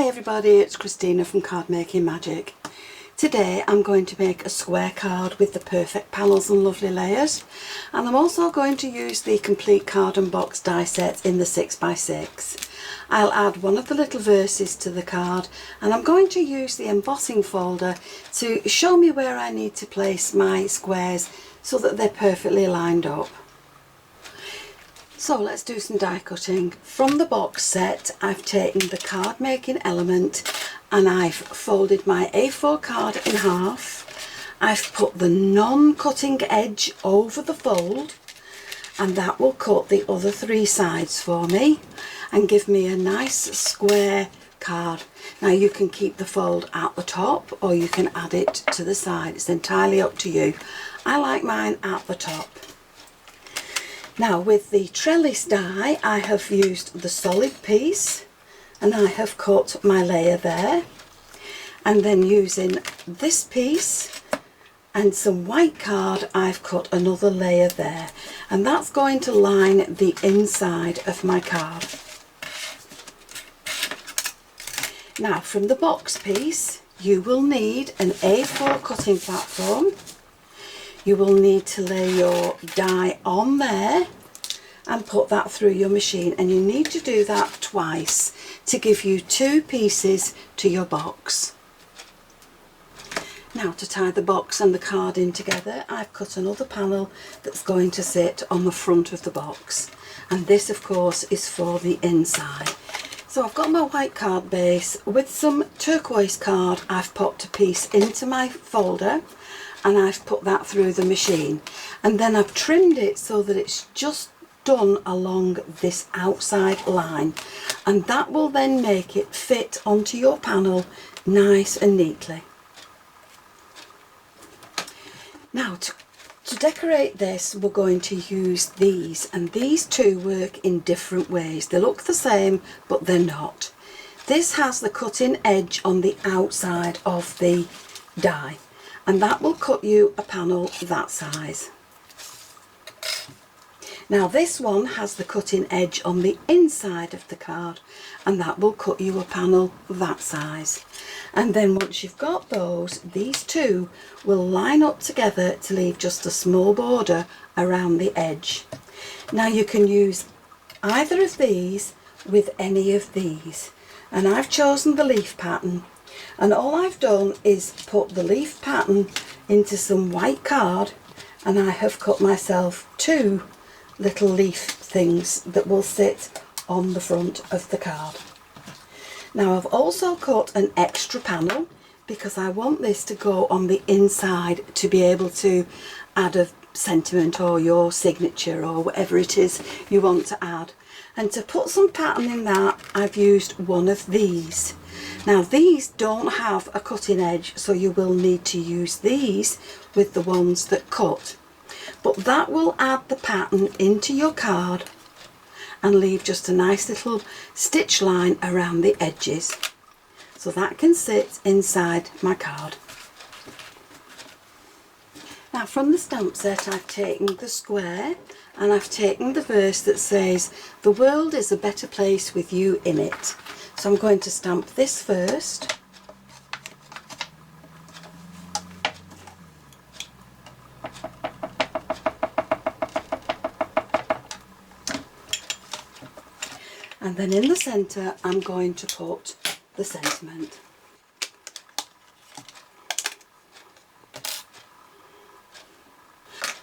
Hi everybody, it's Christina from Card Making Magic. Today I'm going to make a square card with the perfect panels and lovely layers, and I'm also going to use the complete card and box die set in the 6x6. I'll add one of the little verses to the card, and I'm going to use the embossing folder to show me where I need to place my squares so that they're perfectly lined up. So let's do some die cutting. From the box set, I've taken the card making element and I've folded my A4 card in half. I've put the non-cutting edge over the fold, and that will cut the other three sides for me and give me a nice square card. Now you can keep the fold at the top or you can add it to the side. It's entirely up to you. I like mine at the top. Now with the trellis die, I have used the solid piece and I have cut my layer there, and then using this piece and some white card I've cut another layer there, and that's going to line the inside of my card. Now from the box piece you will need an A4 cutting platform. You will need to lay your die on there and put that through your machine, and you need to do that twice to give you two pieces to your box. Now to tie the box and the card in together, I've cut another panel that's going to sit on the front of the box, and this of course is for the inside. So I've got my white card base with some turquoise card. I've popped a piece into my folder and I've put that through the machine, and then I've trimmed it so that it's just done along this outside line, and that will then make it fit onto your panel nice and neatly. Now to decorate this, we're going to use these, and these two work in different ways. They look the same but they're not. This has the cutting edge on the outside of the die, and that will cut you a panel that size. Now this one has the cutting edge on the inside of the card, and that will cut you a panel that size. And then once you've got those, these two will line up together to leave just a small border around the edge. Now you can use either of these with any of these, and I've chosen the leaf pattern, and all I've done is put the leaf pattern into some white card, and I have cut myself two little leaf things that will sit on the front of the card. Now I've also cut an extra panel because I want this to go on the inside to be able to add a sentiment or your signature or whatever it is you want to add. And to put some pattern in that, I've used one of these. Now these don't have a cutting edge, so you will need to use these with the ones that cut. But that will add the pattern into your card and leave just a nice little stitch line around the edges, so that can sit inside my card. Now from the stamp set, I've taken the square and I've taken the verse that says "The world is a better place with you in it." So I'm going to stamp this first. And then in the centre I'm going to put the sentiment.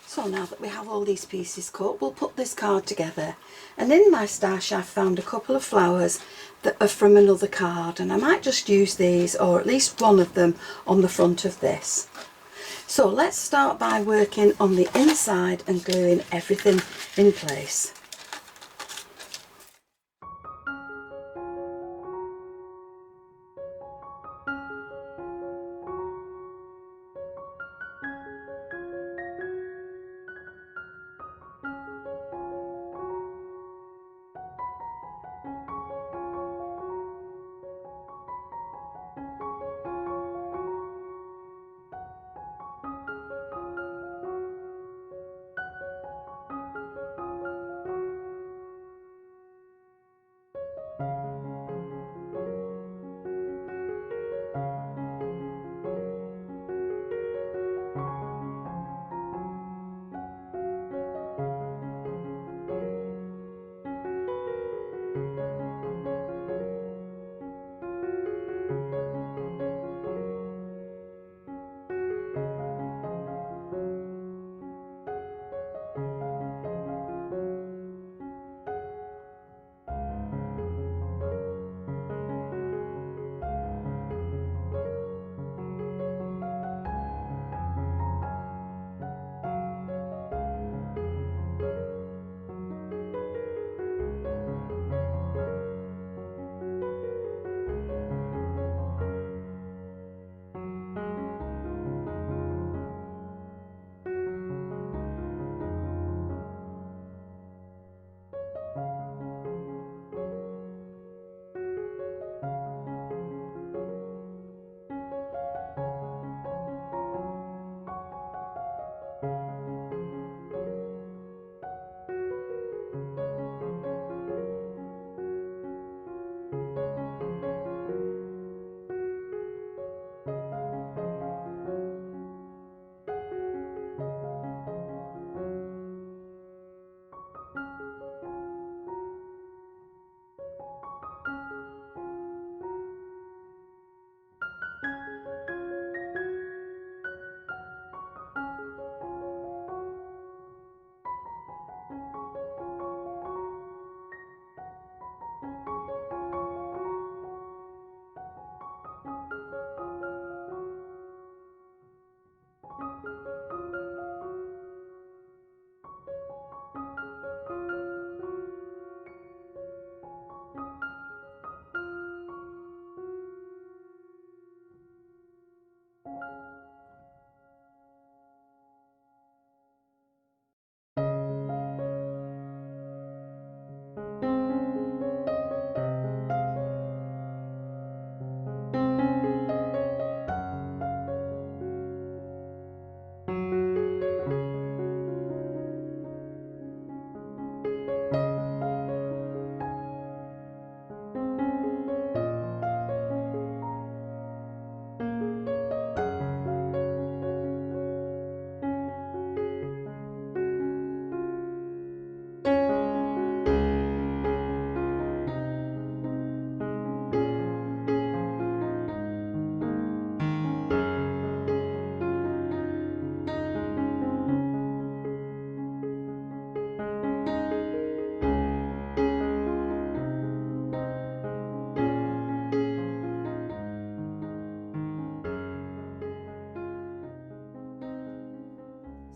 So now that we have all these pieces cut, we'll put this card together. And in my stash I've found a couple of flowers that are from another card, and I might just use these, or at least one of them, on the front of this. So let's start by working on the inside and gluing everything in place.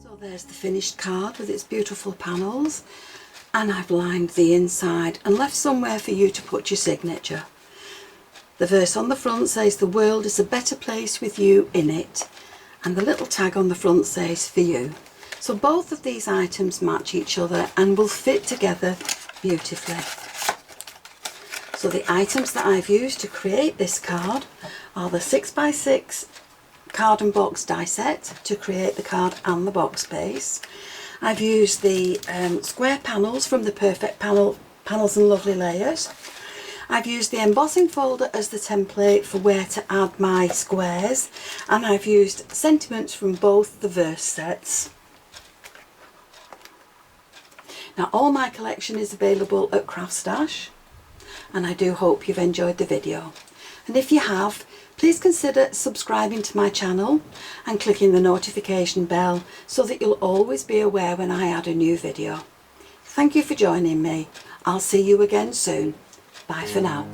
So there's the finished card with its beautiful panels, and I've lined the inside and left somewhere for you to put your signature. The verse on the front says, "The world is a better place with you in it," and the little tag on the front says, "For you." So both of these items match each other and will fit together beautifully. So the items that I've used to create this card are the 6x6 card and box die set to create the card and the box base. I've used the square panels from the Perfect Panels and Lovely Layers. I've used the embossing folder as the template for where to add my squares, and I've used sentiments from both the verse sets. Now all my collection is available at CraftStash, and I do hope you've enjoyed the video. And if you have, please consider subscribing to my channel and clicking the notification bell so that you'll always be aware when I add a new video. Thank you for joining me. I'll see you again soon. Bye for now.